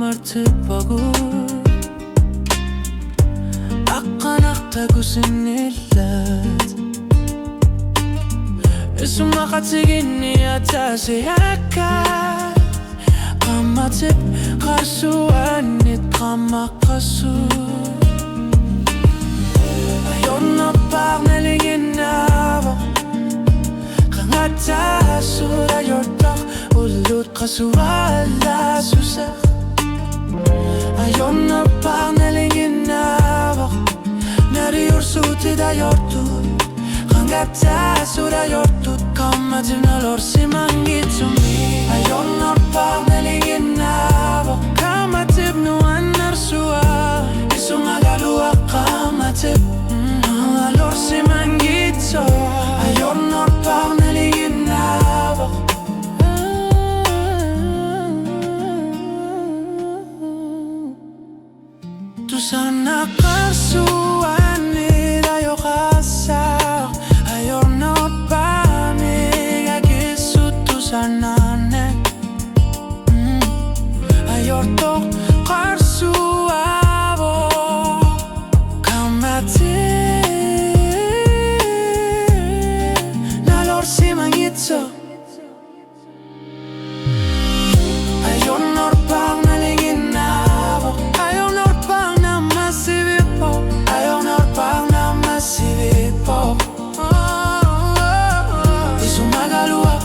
artık pagod. Akkanaktago sinilat Sumakatsigini ata siyakat Kamatip kasuanit kamakasu Ayon na pagnalingin na Kangata surayortak ulut kasuwala susak Ayon na pagnalingin na Nariyorsuti da yortut Kangata surayortut Kammatim nalorsiman gitsumi Ayon na pagnalingin na Kammatip nuan narsua Isumagaluak kammatip Nalorsiman gitso Ayon na pagnalingin na Tu sana kasuan ni dayo kasak Ayon na pamigagisutu sana ne Ayon to karsuabo Kamati Nalorsiman gitso Ayon na pagnalingin na Ayon na pagnamasivipo Ayon na pagnamasivipo Isumagaluak